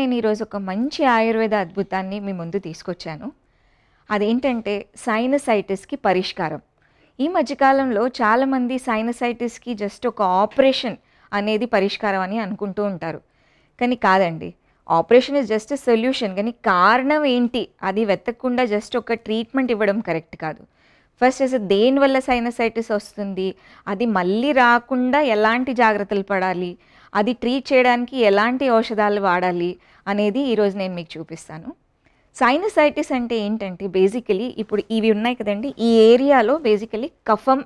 నేను ఈరోజు ఒక మంచి ఆయుర్వేద అద్భుతాన్ని మీ ముందు తీసుకొచ్చాను. అదేంటంటే సైనసైటిస్‌కి పరిష్కారం. ఈ మధ్యకాలంలో చాలామంది సైనసైటిస్‌కి జస్ట్ ఒక ఆపరేషన్ అనేది పరిష్కారం అని అనుకుంటూ ఉంటారు. కానీ కాదండి. Operation is just a solution. కానీ కారణం ఏంటి అది వెతకకుండా జస్ట్ ఒక ట్రీట్మెంట్ ఇవ్వడం కరెక్ట్ కాదు. ఫస్ట్ అసలు దేనివల్ల సైనసైటిస్ వస్తుంది, అది మళ్ళీ రాకుండా ఎలాంటి జాగ్రత్తలు పడాలి, అది ట్రీట్ చేయడానికి ఎలాంటి ఔషధాలు వాడాలి అనేది ఈరోజు నేను మీకు చూపిస్తాను. సైనసైటిస్ అంటే ఏంటంటే బేసికలీ ఇప్పుడు ఇవి ఉన్నాయి కదండి, ఈ ఏరియాలో బేసికలీ కఫం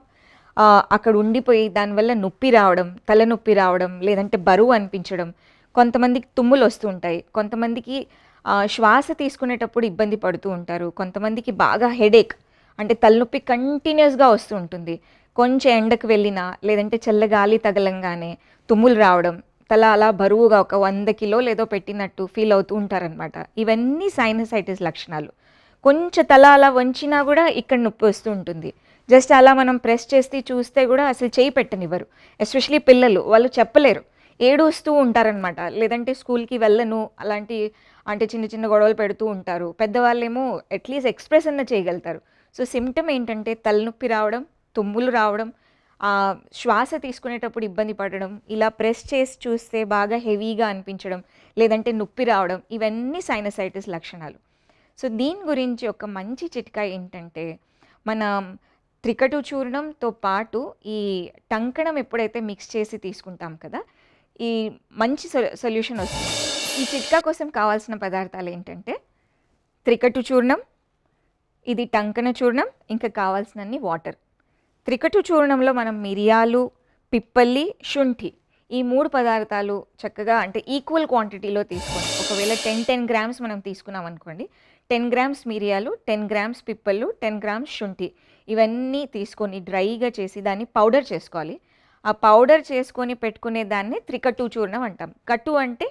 అక్కడ ఉండిపోయి దానివల్ల నొప్పి రావడం, తలనొప్పి రావడం, లేదంటే బరువు అనిపించడం, కొంతమందికి తుమ్ములు వస్తూ ఉంటాయి, కొంతమందికి శ్వాస తీసుకునేటప్పుడు ఇబ్బంది పడుతూ ఉంటారు, కొంతమందికి బాగా హెడేక్ అంటే తలనొప్పి కంటిన్యూస్గా వస్తూ ఉంటుంది. కొంచెం ఎండకు వెళ్ళినా లేదంటే చల్లగాలి తగలంగానే తుమ్ములు రావడం, తల అలా బరువుగా ఒక 100 కిలోలు ఏదో పెట్టినట్టు ఫీల్ అవుతూ ఉంటారనమాట. ఇవన్నీ సైనసైటిస్ లక్షణాలు. కొంచెం తల అలా వంచినా కూడా ఇక్కడ నొప్పి వస్తూ ఉంటుంది. జస్ట్ అలా మనం ప్రెస్ చేసి చూస్తే కూడా అసలు చేయి పెట్టనివ్వరు. ఎస్పెషలీ పిల్లలు, వాళ్ళు చెప్పలేరు, ఏడుస్తూ ఉంటారనమాట. లేదంటే స్కూల్కి వెళ్ళను అలాంటి అంటే చిన్న చిన్న గొడవలు పెడుతూ ఉంటారు. పెద్దవాళ్ళేమో అట్లీస్ట్ ఎక్స్ప్రెస్ అన్న చేయగలుగుతారు. సో సిమ్టమ్ ఏంటంటే తలనొప్పి రావడం, తుమ్ములు రావడం, శ్వాస తీసుకునేటప్పుడు ఇబ్బంది పడడం, ఇలా ప్రెస్ చేసి చూస్తే బాగా హెవీగా అనిపించడం, లేదంటే నొప్పి రావడం, ఇవన్నీ సైనసైటిస్ లక్షణాలు. సో దీని గురించి ఒక మంచి చిట్కా ఏంటంటే, మన త్రికటు చూర్ణంతో పాటు ఈ టంకణం ఎప్పుడైతే మిక్స్ చేసి తీసుకుంటాం కదా, ఈ మంచి సొల్యూషన్ వస్తుంది. ఈ చిట్కా కోసం కావాల్సిన పదార్థాలు ఏంటంటే త్రికటు చూర్ణం, ఇది టంకణ చూర్ణం, ఇంకా కావాల్సినన్ని వాటర్. త్రికటు చూర్ణంలో మనం మిరియాలు, పిప్పల్లి, శుంఠి ఈ 3 పదార్థాలు చక్కగా అంటే ఈక్వల్ క్వాంటిటీలో తీసుకోండి. ఒకవేళ 10 గ్రామ్స్ మనం తీసుకున్నాం అనుకోండి, 10 గ్రామ్స్ మిరియాలు, 10 గ్రామ్స్ పిప్పళ్ళు, 10 గ్రామ్స్ శుంఠి ఇవన్నీ తీసుకొని డ్రైగా చేసి దాన్ని పౌడర్ చేసుకోవాలి. ఆ పౌడర్ చేసుకొని పెట్టుకునే దాన్ని త్రికటు చూర్ణం అంటాం. కటు అంటే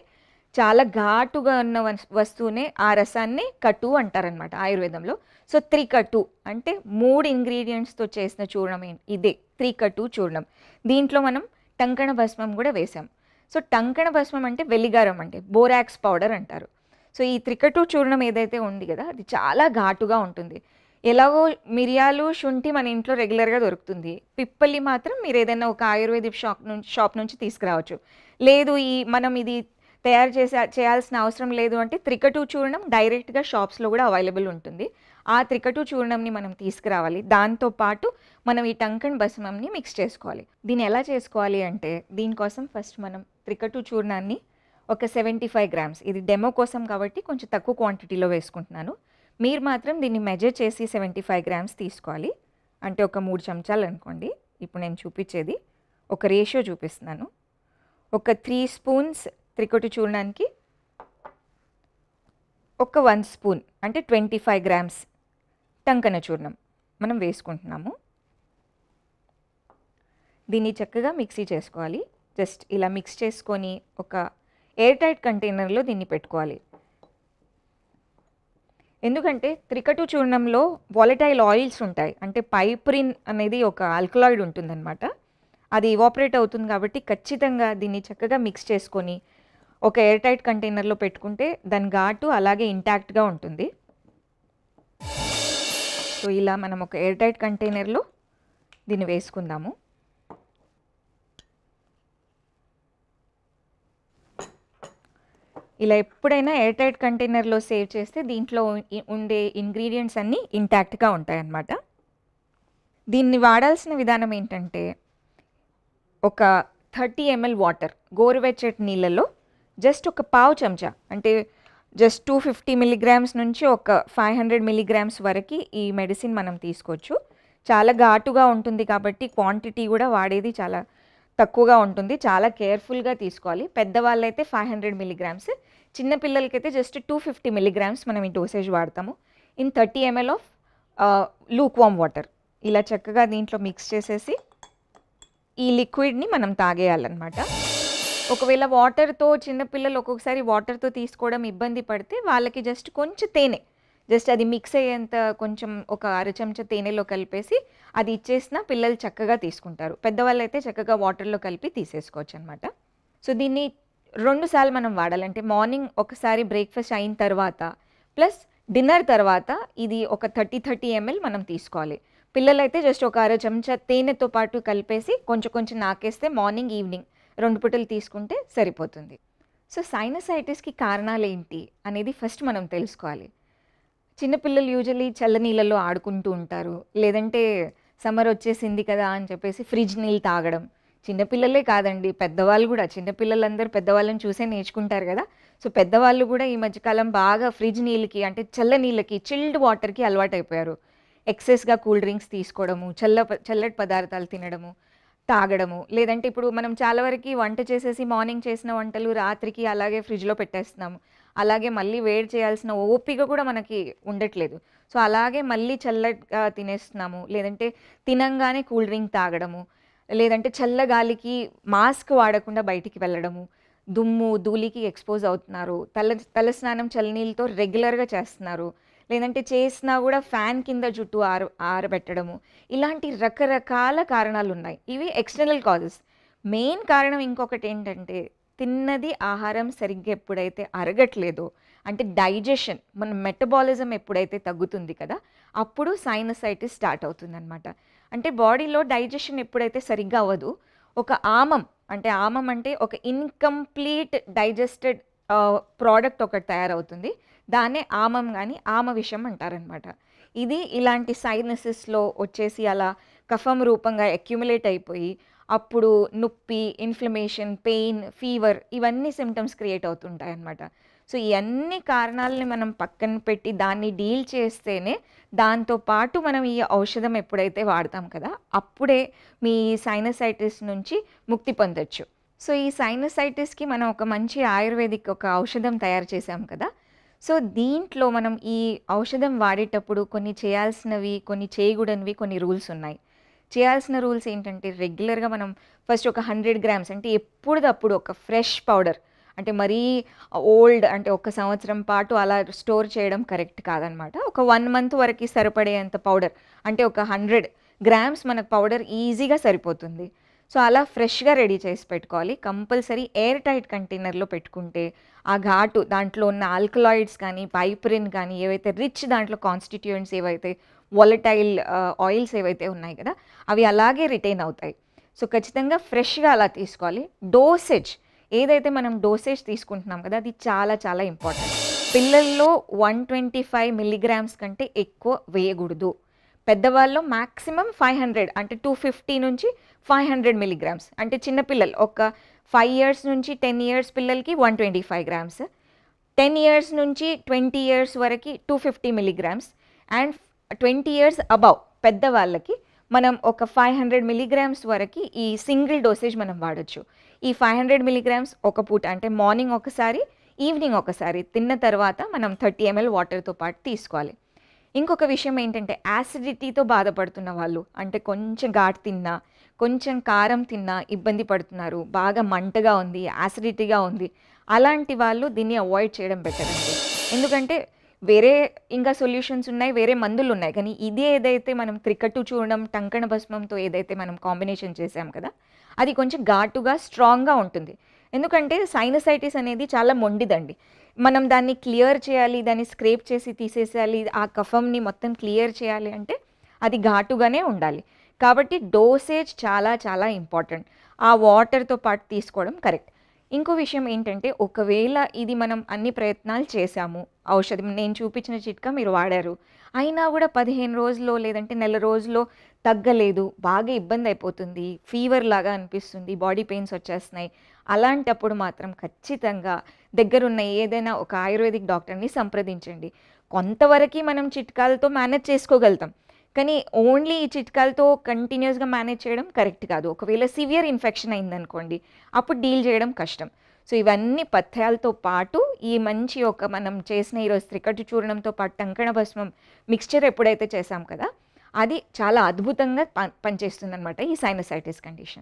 చాలా ఘాటుగా ఉన్న వస్తువునే ఆ రసాన్ని కటు అంటారనమాట ఆయుర్వేదంలో. సో త్రికటు అంటే 3 ఇంగ్రీడియంట్స్తో చేసిన చూర్ణం ఇదే త్రికటు చూర్ణం. దీంట్లో మనం టంకణ భస్మం కూడా వేసాం. సో టంకణ భస్మం అంటే వెలిగారం, అంటే బోరాక్స్ పౌడర్ అంటారు. సో ఈ త్రికటు చూర్ణం ఏదైతే ఉంది కదా, అది చాలా ఘాటుగా ఉంటుంది. ఎలాగో మిరియాలు, శుంఠి మన ఇంట్లో రెగ్యులర్గా దొరుకుతుంది. పిప్పలి మాత్రం మీరు ఏదైనా ఒక ఆయుర్వేదిక్ షాప్ నుంచి తీసుకురావచ్చు. లేదు మనం ఇది తయారు చేయాల్సిన అవసరం లేదు అంటే త్రికటు చూర్ణం డైరెక్ట్గా షాప్స్లో కూడా అవైలబుల్ ఉంటుంది. ఆ త్రికటు చూర్ణంని మనం తీసుకురావాలి. దాంతోపాటు మనం ఈ టంకణ్ భస్మంని మిక్స్ చేసుకోవాలి. దీన్ని ఎలా చేసుకోవాలి అంటే, దీనికోసం ఫస్ట్ మనం త్రికటు చూర్ణాన్ని ఒక 75 గ్రామ్స్, ఇది డెమో కోసం కాబట్టి కొంచెం తక్కువ క్వాంటిటీలో వేసుకుంటున్నాను. మీరు మాత్రం దీన్ని మెజర్ చేసి 75 గ్రామ్స్ తీసుకోవాలి. అంటే ఒక 3 చెంచాలు అనుకోండి. ఇప్పుడు నేను చూపించేది ఒక రేషియో చూపిస్తున్నాను. ఒక 3 స్పూన్స్ త్రికటు చూర్ణానికి ఒక 1 స్పూన్ అంటే 25 గ్రామ్స్ టంకణ చూర్ణం మనం వేసుకుంటున్నాము. దీన్ని చక్కగా మిక్సీ చేసుకోవాలి. జస్ట్ ఇలా మిక్స్ చేసుకొని ఒక ఎయిర్ టైట్ కంటైనర్లో దీన్ని పెట్టుకోవాలి. ఎందుకంటే త్రికటు చూర్ణంలో వాలటైల్ ఆయిల్స్ ఉంటాయి. అంటే పైప్రిన్ అనేది ఒక ఆల్కలాయిడ్ ఉంటుందన్నమాట. అది ఇవాపరేట్ అవుతుంది కాబట్టి ఖచ్చితంగా దీన్ని చక్కగా మిక్స్ చేసుకొని ఒక ఎయిర్ టైట్ కంటైనర్లో పెట్టుకుంటే దాని ఘాటు అలాగే ఇంటాక్ట్గా ఉంటుంది. సో ఇలా మనం ఒక ఎయిర్ టైట్ కంటైనర్లో దీన్ని వేసుకుందాము. ఇలా ఎప్పుడైనా ఎయిర్ టైట్ కంటైనర్లో సేవ్ చేస్తే దీంట్లో ఉండే ఇంగ్రీడియంట్స్ అన్నీ ఇంటాక్ట్గా ఉంటాయన్నమాట. దీన్ని వాడాల్సిన విధానం ఏంటంటే, ఒక 30 ml వాటర్, గోరువెచ్చటి నీళ్ళలో జస్ట్ ఒక పావు చెంచా, అంటే జస్ట్ 250 మిల్లీగ్రామ్స్ నుంచి ఒక 500 మిల్లీగ్రామ్స్ వరకు ఈ మెడిసిన్ మనం తీసుకోవచ్చు. చాలా ఘాటుగా ఉంటుంది కాబట్టి క్వాంటిటీ కూడా వాడేది చాలా తక్కువగా ఉంటుంది. చాలా కేర్ఫుల్గా తీసుకోవాలి. పెద్దవాళ్ళైతే 500 మిల్లీగ్రామ్స్, చిన్నపిల్లలకైతే జస్ట్ 250 మిల్లీగ్రామ్స్ మనం ఈ డోసేజ్ వాడతాము. In 30 ml of Luke warm water. ఇలా చక్కగా దీంట్లో మిక్స్ చేసేసి ఈ లిక్విడ్ని మనం తాగేయాలన్నమాట. ఒకవేళ వాటర్తో చిన్నపిల్లలు ఒక్కొక్కసారి వాటర్తో తీసుకోవడం ఇబ్బంది పడితే వాళ్ళకి జస్ట్ కొంచెం తేనె, జస్ట్ అది మిక్స్ అయ్యేంత కొంచెం ఒక అర చెంచా తేనెలో కలిపేసి అది ఇచ్చేసినా పిల్లలు చక్కగా తీసుకుంటారు. పెద్దవాళ్ళు అయితే చక్కగా వాటర్లో కలిపి తీసేసుకోవచ్చు అనమాట. సో దీన్ని 2 సార్లు మనం వాడాలి. అంటే మార్నింగ్ ఒకసారి బ్రేక్‌ఫాస్ట్ అయిన తర్వాత ప్లస్ డిన్నర్ తర్వాత ఇది ఒక 30 ఎంఎల్ మనం తీసుకోవాలి. పిల్లలైతే జస్ట్ ఒక అర చెంచా తేనెతో పాటు కలిపేసి కొంచెం కొంచెం నాకేస్తే మార్నింగ్, ఈవినింగ్ 2 పూటలు తీసుకుంటే సరిపోతుంది. సో, సైనసైటిస్‌కి కారణాలేంటి అనేది ఫస్ట్ మనం తెలుసుకోవాలి. చిన్న పిల్లలు యూజువల్లీ చల్ల నీళ్ళలో ఆడుకుంటూ ఉంటారు. లేదంటే సమ్మర్ వచ్చేసింది కదా అని చెప్పేసి ఫ్రిడ్జ్ నీళ్ళు తాగడం. చిన్న పిల్లలే కాదండి, పెద్దవాళ్ళు గూడా. చిన్న పిల్లలందరూ పెద్దవాళ్ళని చూసే నేర్చుకుంటారు గదా! సో, పెద్దవాళ్ళు గూడా ఈ మధ్య కాలం బాగా ఫ్రిడ్జ్ నీళ్ళకి అంటే చల్ల నీళ్ళకి, చిల్డ్ వాటర్‌కి అలవాటైపోయారు. ఎక్సెస్‌గా కూల్ డ్రింక్స్ తీసుకోవడము, చల్లటి పదార్థాలు తినడము, తాగడము. లేదంటే ఇప్పుడు మనం చాలా వరకి వంట చేసేసి మార్నింగ్ చేసిన వంటలు రాత్రికి అలాగే ఫ్రిడ్జ్‌లో పెట్టేస్తున్నాము. అలాగే మళ్ళీ వేడి చేయాల్సిన ఓపిక కూడా మనకి ఉండట్లేదు. సో, అలాగే మళ్ళీ చల్లగా తినేస్తున్నాము. లేదంటే తినంగానే కూల్ డ్రింక్ తాగడము. లేదంటే చల్లగాలికి మాస్క్ వాడకుండా బయటికి వెళ్ళడము. దుమ్ము, ధూళికి ఎక్స్‌పోజ్ అవుతున్నారు. తలస్నానం చల్లనీళ్ళతో రెగ్యులర్‌గా చేస్తున్నారు. లేదంటే చేసినా గూడా ఫ్యాన్ కింద జుట్టు ఆరబెట్టడము. ఇలాంటి రకరకాల కారణాలున్నాయి. ఇవి ఎక్స్‌టర్నల్ కాజెస్. మెయిన్ కారణం ఇంకొకటేంటంటే, తిన్నది ఆహారం సరిగ్గా ఎప్పుడైతే అరగట్లేదో, అంటే డైజెషన్ మన మెటబాలిజం ఎప్పుడైతే తగ్గుతుంది కదా! అప్పుడు సైనసైటిస్ స్టార్ట్ అవుతుందనమాట. అంటే బాడీలో డైజెషన్ ఎప్పుడైతే సరిగ్గా అవ్వదు, ఒక ఆమం అంటే ఒక ఇన్‌కంప్లీట్ డైజెస్టెడ్ ప్రోడక్ట్ ఒకటి తయారవుతుంది. దాన్నే ఆమం గాని, ఆమ విషం అంటారనమాట. ఇది ఇలాంటి సైనసెస్‌లో వచ్చేసి అలా కఫం రూపంగా అక్యుములేట్ అయిపోయి, అప్పుడు నొప్పి, ఇన్‌ఫ్లమేషన్, పెయిన్, ఫీవర్ ఇవన్నీ సింప్టమ్స్ క్రియేట్ అవుతుంటాయన్నమాట. సో, ఈ అన్ని కారణాలని మనం పక్కన పెట్టి దాన్ని డీల్ చేస్తేనే దాంతో పాటు మనం ఈ ఔషధం ఎప్పుడైతే వాడతాం కదా! అప్పుడే మీ సైనసైటిస్ నుంచి ముక్తి పొందొచ్చు. సో, ఈ సైనసైటిస్‌కి మనం ఒక మంచి ఆయుర్వేదిక్ ఒక ఔషధం తయారు చేశాం కదా! సో, దీంట్లో మనం ఈ ఔషధం వాడేటప్పుడు కొన్ని చేయాల్సినవి, కొన్ని చేయకూడనివి కొన్ని రూల్స్ ఉన్నాయి. చేయాల్సిన రూల్స్ ఏంటంటే రెగ్యులర్‌గా మనం ఫస్ట్ ఒక 100 గ్రామ్స్ అంటే ఎప్పుడుదప్పుడు ఒక ఫ్రెష్ పౌడర్ అంటే మరీ ఓల్డ్ అంటే ఒక సంవత్సరం పాటు అలా స్టోర్ చేయడం కరెక్ట్ కాదనమాట. ఒక 1 మంత్ వరకి సరిపడేంత పౌడర్ అంటే ఒక 100 గ్రామ్స్ మనకు పౌడర్ ఈజీగా సరిపోతుంది. సో, అలా ఫ్రెష్‌గా రెడీ చేసి పెట్టుకోవాలి. కంపల్సరీ ఎయిర్ టైట్ కంటైనర్‌లో పెట్టుకుంటే ఆ ఘాటు దాంట్లో ఉన్న ఆల్కలాయిడ్స్ కానీ, పైపరిన్ కానీ ఏవైతే రిచ్ దాంట్లో కాన్స్టిట్యూయెంట్స్ ఏవైతే వోలటైల్ ఆయిల్స్ ఏవైతే ఉన్నాయి కదా! అవి అలాగే రిటైన్ అవుతాయి. సో, ఖచ్చితంగా ఫ్రెష్‌గా అలా తీసుకోవాలి. డోసేజ్ ఏదైతే మనం డోసేజ్ తీసుకుంటున్నాం కదా! అది చాలా చాలా ఇంపార్టెంట్. పిల్లల్లో 125 మిల్లీగ్రామ్స్ కంటే ఎక్కువ వేయకూడదు. పెద్దవాళ్ళలో మాక్సిమం 500 అంటే 250 నుంచి 500 మిల్లీగ్రామ్స్. అంటే చిన్న పిల్లలు ఒక 5 ఇయర్స్ నుంచి 10 ఇయర్స్ పిల్లలకి 125 గ్రామ్స్. 10 ఇయర్స్ నుంచి 20 ఇయర్స్ వరకి 250 మిల్లీగ్రామ్స్. అండ్ 20 ఇయర్స్ అబవ్ పెద్దవాళ్ళకి మనం ఒక 500 మిల్లీగ్రామ్స్ వరకి ఈ సింగిల్ డోసేజ్ మనం వాడొచ్చు. ఈ 500 మిల్లీగ్రామ్స్ ఒక పూట అంటే మార్నింగ్ ఒకసారి, ఈవినింగ్ ఒకసారి తిన్న తర్వాత మనం 30 ఎంఎల్ వాటర్‌తో పాటు తీసుకోవాలి. ఇంకొక విషయం ఏంటంటే యాసిడిటీతో బాధపడుతున్న వాళ్ళు అంటే కొంచెం ఘాటు తిన్నా, కొంచెం కారం తిన్నా ఇబ్బంది పడుతున్నారు. బాగా మంటగా ఉంది, యాసిడిటీగా ఉంది. అలాంటి వాళ్ళు దీన్ని అవాయిడ్ చేయడం బెటర్ అండి. ఎందుకంటే వేరే ఇంకా సొల్యూషన్స్ ఉన్నాయి, వేరే మందులున్నాయి. కానీ ఇది ఏదైతే మనం త్రికట్టు చూర్ణం, టంకణ భస్మంతో ఏదైతే మనం కాంబినేషన్ చేసాం కదా! అది కొంచెం ఘాటుగా, స్ట్రాంగ్‌గా ఉంటుంది. ఎందుకంటే సైనసైటిస్ అనేది చాలా మొండిదండి. మనం దాన్ని క్లియర్ చేయాలి, దాన్ని స్క్రేప్ చేసి తీసేసేయాలి, ఆ కఫంని మొత్తం క్లియర్ చేయాలి అంటే అది ఘాటుగానే ఉండాలి. కాబట్టి డోసేజ్ చాలా చాలా ఇంపార్టెంట్. ఆ వాటర్‌తో పాటు తీసుకోవడం కరెక్ట్. ఇంకో విషయం ఏంటంటే ఒకవేళ ఇది మనం అన్ని ప్రయత్నాలు చేశాము, ఔషధం నేను చూపించిన చిట్కా మీరు వాడారు. అయినా కూడా 15 రోజుల్లో లేదంటే నెల రోజుల్లో తగ్గలేదు, బాగా ఇబ్బంది అయిపోతుంది, ఫీవర్ లాగా అనిపిస్తుంది, బాడీ పెయిన్స్ వచ్చేస్తున్నాయి. అలాంటప్పుడు మాత్రం ఖచ్చితంగా దగ్గరున్న ఏదైనా ఒక ఆయుర్వేదిక్ డాక్టర్‌ని సంప్రదించండి. కొంతవరకి మనం చిట్కాలతో మేనేజ్ చేసుకోగలుగుతాం. కానీ ఓన్లీ ఈ చిట్కాలతో కంటిన్యూస్‌గా మేనేజ్ చేయడం కరెక్ట్ కాదు. ఒకవేళ సివియర్ ఇన్ఫెక్షన్ అయిందనుకోండి, అప్పుడు డీల్ చేయడం కష్టం. సో, ఇవన్నీ పథ్యాలతో పాటు ఈ మంచి ఒక మనం చేసిన ఈరోజు త్రికట్టు చూర్ణంతో పాటు టంకణ భస్మం మిక్స్చర్ ఎప్పుడైతే చేసాం కదా! అది చాలా అద్భుతంగా పనిచేస్తుందనమాట ఈ సైనసైటిస్ కండిషన్‌లో.